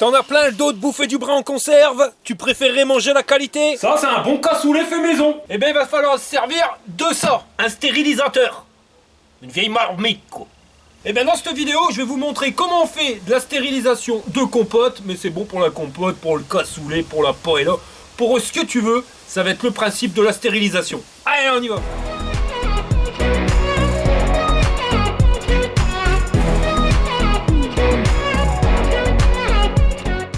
T'en as plein le dos de bouffer du bras en conserve? Tu préférerais manger la qualité? Ça, c'est un bon cassoulet fait maison. Eh ben, il va falloir se servir de ça, un stérilisateur. Une vieille marmite, quoi. Eh bien dans cette vidéo, je vais vous montrer comment on fait de la stérilisation de compote, mais c'est bon pour la compote, pour le cassoulet, pour la paella, pour ce que tu veux, ça va être le principe de la stérilisation. Allez, on y va.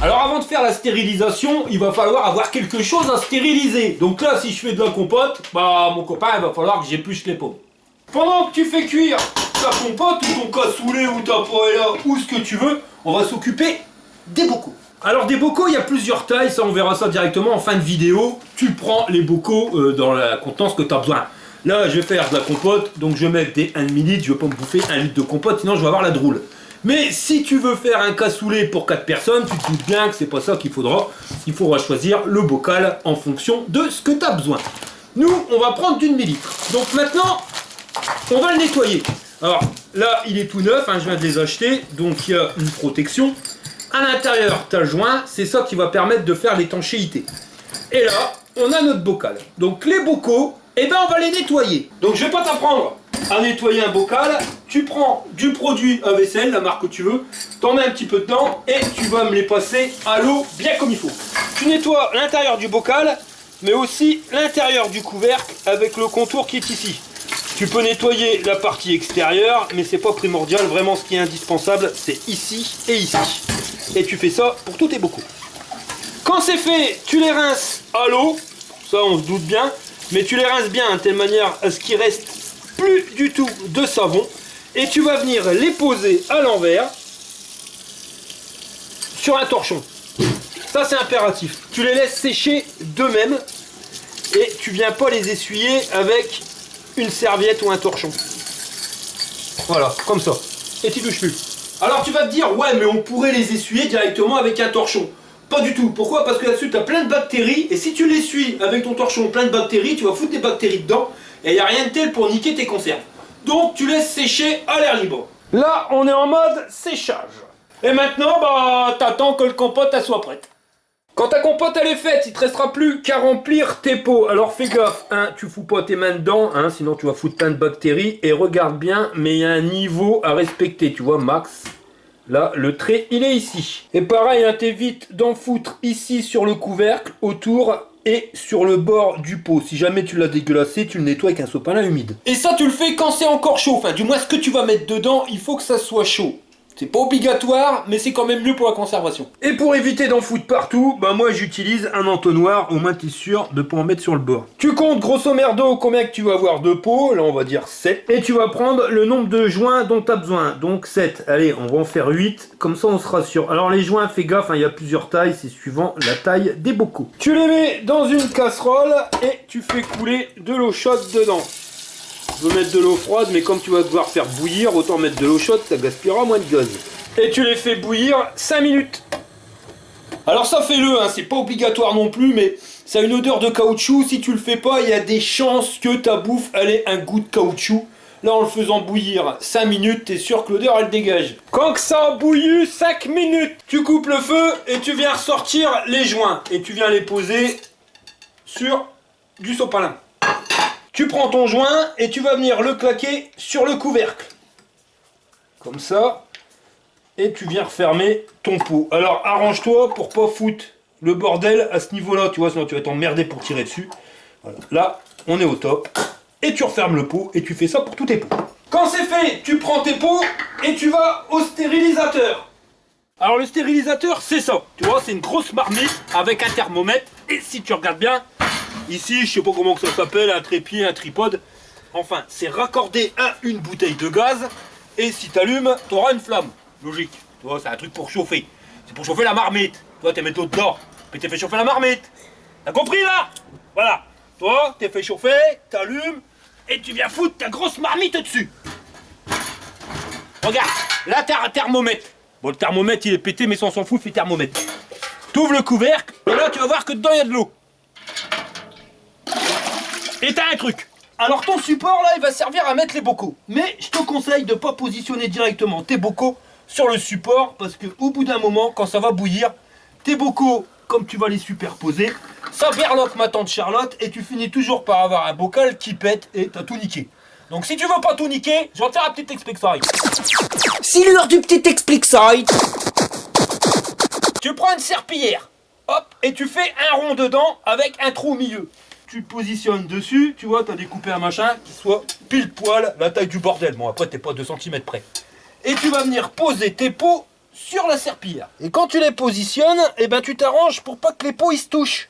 Alors avant de faire la stérilisation, il va falloir avoir quelque chose à stériliser. Donc là, si je fais de la compote, bah mon copain, il va falloir que j'épluche les pommes. Pendant que tu fais cuire ta compote ou ton cassoulet ou ta paella ou ce que tu veux, on va s'occuper des bocaux. Alors des bocaux, il y a plusieurs tailles, ça on verra ça directement en fin de vidéo. Tu prends les bocaux dans la contenance que tu as besoin. Là je vais faire de la compote, donc je vais mettre des 1,5 litre, je vais pas me bouffer 1 litre de compote, sinon je vais avoir la droule. Mais si tu veux faire un cassoulet pour 4 personnes, tu te doutes bien que c'est pas ça qu'il faudra. Il faudra choisir le bocal en fonction de ce que tu as besoin. Nous, on va prendre d'1 litre. Donc maintenant, on va le nettoyer. Alors là, il est tout neuf, hein, je viens de les acheter, donc il y a une protection. À l'intérieur, tu as le joint, c'est ça qui va permettre de faire l'étanchéité. Et là, on a notre bocal. Donc les bocaux, eh ben, on va les nettoyer. Donc je vais pas t'apprendre à nettoyer un bocal. Tu prends du produit à vaisselle, la marque que tu veux, t'en mets un petit peu dedans et tu vas me les passer à l'eau bien comme il faut. Tu nettoies l'intérieur du bocal, mais aussi l'intérieur du couvercle avec le contour qui est ici. Tu peux nettoyer la partie extérieure, mais c'est pas primordial. Vraiment, ce qui est indispensable, c'est ici et ici. Et tu fais ça pour tous tes bocaux. Quand c'est fait, tu les rinces à l'eau. Ça, on se doute bien. Mais tu les rinces bien de telle manière à ce qu'il reste plus du tout de savon. Et tu vas venir les poser à l'envers sur un torchon. Ça, c'est impératif. Tu les laisses sécher d'eux-mêmes. Et tu viens pas les essuyer avec une serviette ou un torchon. Voilà, comme ça. Et tu touches plus. Alors tu vas te dire, ouais, mais on pourrait les essuyer directement avec un torchon. Pas du tout. Pourquoi? Parce que là-dessus, tu as plein de bactéries. Et si tu l'essuies avec ton torchon plein de bactéries, tu vas foutre des bactéries dedans. Et il n'y a rien de tel pour niquer tes conserves. Donc tu laisses sécher à l'air libre. Là, on est en mode séchage. Et maintenant, bah, t'attends que le compote elle soit prête. Quand ta compote elle est faite, il te restera plus qu'à remplir tes pots. Alors fais gaffe, hein, tu fous pas tes mains dedans, hein, sinon tu vas foutre plein de bactéries. Et regarde bien, mais il y a un niveau à respecter, tu vois, max. Là, le trait, il est ici. Et pareil, hein, t'évites d'en foutre ici sur le couvercle, autour et sur le bord du pot. Si jamais tu l'as dégueulassé, tu le nettoies avec un sopalin humide. Et ça, tu le fais quand c'est encore chaud. Enfin, du moins, ce que tu vas mettre dedans, il faut que ça soit chaud. C'est pas obligatoire, mais c'est quand même mieux pour la conservation. Et pour éviter d'en foutre partout, bah moi j'utilise un entonnoir, au moins t'es sûr de pas en mettre sur le bord. Tu comptes grosso merdo combien que tu vas avoir de pots, là on va dire 7. Et tu vas prendre le nombre de joints dont tu as besoin, donc 7. Allez, on va en faire 8, comme ça on se rassure. Alors les joints, fais gaffe, hein, il y a plusieurs tailles, c'est suivant la taille des bocaux. Tu les mets dans une casserole et tu fais couler de l'eau chaude dedans. Tu veux mettre de l'eau froide, mais comme tu vas devoir faire bouillir, autant mettre de l'eau chaude, ça gaspillera moins de gaz. Et tu les fais bouillir 5 minutes. Alors ça fais-le, hein, c'est pas obligatoire non plus, mais ça a une odeur de caoutchouc. Si tu le fais pas, il y a des chances que ta bouffe elle ait un goût de caoutchouc. Là, en le faisant bouillir 5 minutes, t'es sûr que l'odeur elle dégage. Quand que ça a bouilli 5 minutes, tu coupes le feu et tu viens ressortir les joints. Et tu viens les poser sur du sopalin. Tu prends ton joint et tu vas venir le claquer sur le couvercle. Comme ça. Et tu viens refermer ton pot. Alors arrange-toi pour pas foutre le bordel à ce niveau-là. Tu vois, sinon tu vas t'emmerder pour tirer dessus. Voilà. Là, on est au top. Et tu refermes le pot et tu fais ça pour tous tes pots. Quand c'est fait, tu prends tes pots et tu vas au stérilisateur. Alors le stérilisateur, c'est ça. Tu vois, c'est une grosse marmite avec un thermomètre. Et si tu regardes bien, ici, je sais pas comment que ça s'appelle, un trépied, un tripode. Enfin, c'est raccordé à une bouteille de gaz. Et si tu allumes, tu auras une flamme. Logique. Tu vois, c'est un truc pour chauffer. C'est pour chauffer la marmite. Toi, tu mets de l'eau dedans. Puis tu fait chauffer la marmite. T'as compris là? Voilà. Toi, t'es fait chauffer, t'allumes, et tu viens foutre ta grosse marmite dessus. Regarde, là t'as un thermomètre. Bon, le thermomètre il est pété, mais ça on s'en fout, c'est le thermomètre. T'ouvres le couvercle, et là tu vas voir que dedans il y a de l'eau. Et t'as un truc. Alors ton support là, il va servir à mettre les bocaux. Mais je te conseille de ne pas positionner directement tes bocaux sur le support, parce que au bout d'un moment, quand ça va bouillir, tes bocaux, comme tu vas les superposer, ça berloque ma tante Charlotte et tu finis toujours par avoir un bocal qui pète et t'as tout niqué. Donc si tu veux pas tout niquer, je vais te faire un petit explique side. C'est l'heure du petit explique side. Tu prends une serpillière, hop, et tu fais un rond dedans avec un trou au milieu. Tu te positionnes dessus, tu vois, t'as découpé un machin qui soit pile poil la taille du bordel. Bon, après, t'es pas 2 cm près. Et tu vas venir poser tes pots sur la serpillière. Et quand tu les positionnes, eh ben, tu t'arranges pour pas que les pots ils se touchent.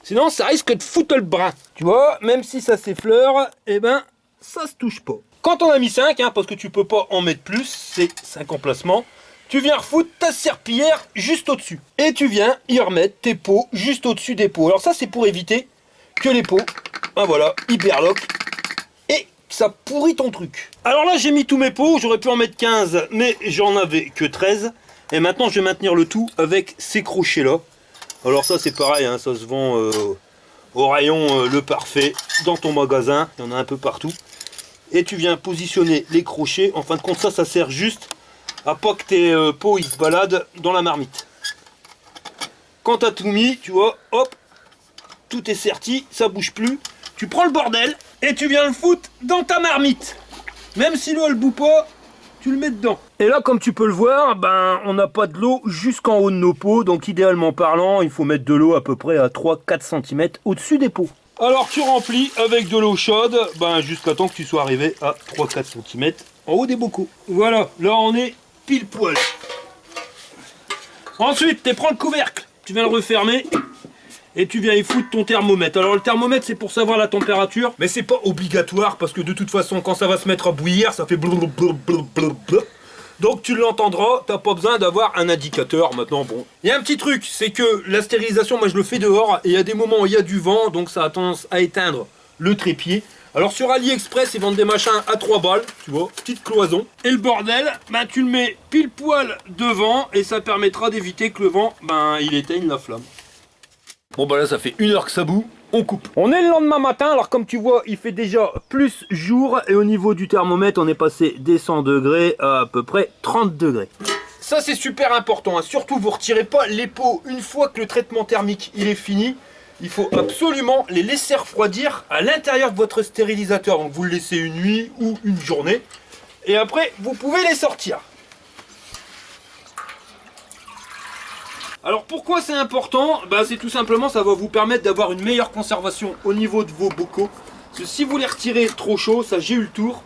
Sinon, ça risque de foutre le brin. Tu vois, même si ça s'effleure, eh ben, ça se touche pas. Quand on a mis 5, hein, parce que tu peux pas en mettre plus, c'est 5 emplacements, tu viens refoutre ta serpillière juste au-dessus. Et tu viens y remettre tes pots juste au-dessus des pots. Alors ça, c'est pour éviter que les pots, ben voilà, ils berloquent et ça pourrit ton truc. Alors là, j'ai mis tous mes pots, j'aurais pu en mettre 15, mais j'en avais que 13. Et maintenant, je vais maintenir le tout avec ces crochets-là. Alors ça, c'est pareil, hein, ça se vend au rayon Le Parfait, dans ton magasin, il y en a un peu partout. Et tu viens positionner les crochets. En fin de compte, ça sert juste à pas que tes pots ils se baladent dans la marmite. Quand tu as tout mis, tu vois, hop, tout est serti, ça bouge plus. Tu prends le bordel et tu viens le foutre dans ta marmite. Même si l'eau elle bout pas, tu le mets dedans. Et là, comme tu peux le voir, ben on n'a pas de l'eau jusqu'en haut de nos pots. Donc idéalement parlant, il faut mettre de l'eau à peu près à 3-4 cm au-dessus des pots. Alors tu remplis avec de l'eau chaude, ben, jusqu'à temps que tu sois arrivé à 3-4 cm en haut des bocaux. Voilà, là on est pile poil. Ensuite, tu prends le couvercle, tu viens le refermer. Et tu viens y foutre ton thermomètre. Alors le thermomètre c'est pour savoir la température, mais c'est pas obligatoire parce que de toute façon quand ça va se mettre à bouillir, ça fait blablabla. Donc tu l'entendras, t'as pas besoin d'avoir un indicateur maintenant. Bon, il y a un petit truc, c'est que la stérilisation, moi je le fais dehors et il y a des moments où il y a du vent, donc ça a tendance à éteindre le trépied. Alors sur AliExpress, ils vendent des machins à 3 balles, tu vois, petite cloison. Et le bordel, ben tu le mets pile poil devant et ça permettra d'éviter que le vent, ben il éteigne la flamme. Bon bah là ça fait 1 heure que ça bout, on coupe. On est le lendemain matin, alors comme tu vois il fait déjà plus jour et au niveau du thermomètre on est passé des 100 degrés à peu près 30 degrés. Ça c'est super important, hein. Surtout vous retirez pas les pots une fois que le traitement thermique il est fini. Il faut absolument les laisser refroidir à l'intérieur de votre stérilisateur. Donc vous le laissez une nuit ou une journée et après vous pouvez les sortir. Alors pourquoi c'est important? Bah, c'est tout simplement ça va vous permettre d'avoir une meilleure conservation au niveau de vos bocaux. Parce que si vous les retirez trop chaud, ça j'ai eu le tour,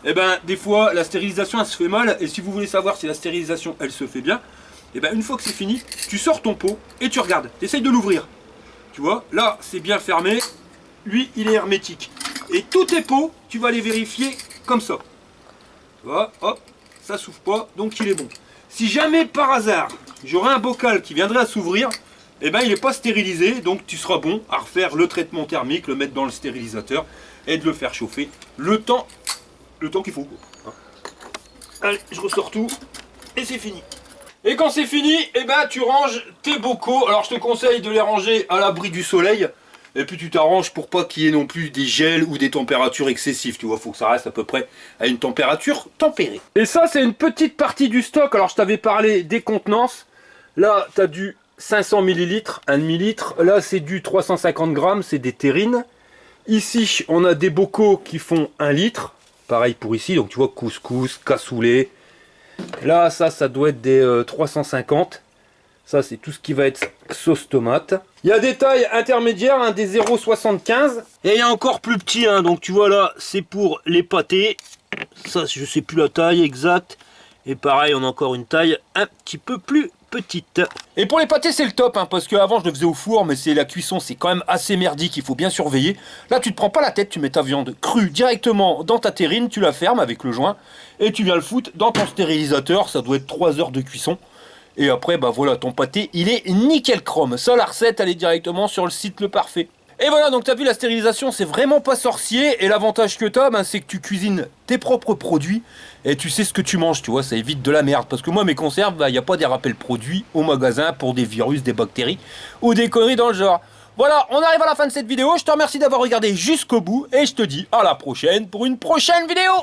et ben des fois la stérilisation elle se fait mal. Et si vous voulez savoir si la stérilisation elle se fait bien, et ben une fois que c'est fini, tu sors ton pot et tu regardes, tu essayes de l'ouvrir. Tu vois, là c'est bien fermé, lui il est hermétique. Et tous tes pots, tu vas les vérifier comme ça. Tu vois, hop, ça s'ouvre pas, donc il est bon. Si jamais par hasard j'aurai un bocal qui viendrait à s'ouvrir, eh ben il n'est pas stérilisé, donc tu seras bon à refaire le traitement thermique, le mettre dans le stérilisateur et de le faire chauffer le temps qu'il faut. Allez, je ressors tout et c'est fini. Et quand c'est fini, eh ben tu ranges tes bocaux. Alors je te conseille de les ranger à l'abri du soleil. Et puis tu t'arranges pour pas qu'il y ait non plus des gels ou des températures excessives. Tu vois, faut que ça reste à peu près à une température tempérée. Et ça, c'est une petite partie du stock. Alors je t'avais parlé des contenances. Là, tu as du 500 ml, 1 demi-litre. Là, c'est du 350 grammes, c'est des terrines. Ici, on a des bocaux qui font 1 litre. Pareil pour ici. Donc tu vois, couscous, cassoulet. Là, ça doit être des 350. Ça, c'est tout ce qui va être sauce tomate. Il y a des tailles intermédiaires, hein, des 0,75. Et il y a encore plus petit. Hein, donc tu vois là, c'est pour les pâtés. Ça, je sais plus la taille exacte. Et pareil, on a encore une taille un petit peu plus petite. Et pour les pâtés, c'est le top. Hein, parce qu'avant, je le faisais au four. Mais c'est la cuisson, c'est quand même assez merdique. Il faut bien surveiller. Là, tu te prends pas la tête. Tu mets ta viande crue directement dans ta terrine. Tu la fermes avec le joint. Et tu viens le foutre dans ton stérilisateur. Ça doit être 3 heures de cuisson. Et après, bah voilà, ton pâté, il est nickel chrome. Ça, la recette, elle est directement sur le site Le Parfait. Et voilà, donc tu as vu, la stérilisation, c'est vraiment pas sorcier. Et l'avantage que tu as, c'est que tu cuisines tes propres produits. Et tu sais ce que tu manges, tu vois, ça évite de la merde. Parce que moi, mes conserves, il n'y a pas des rappels produits au magasin pour des virus, des bactéries ou des conneries dans le genre. Voilà, on arrive à la fin de cette vidéo. Je te remercie d'avoir regardé jusqu'au bout. Et je te dis à la prochaine pour une prochaine vidéo.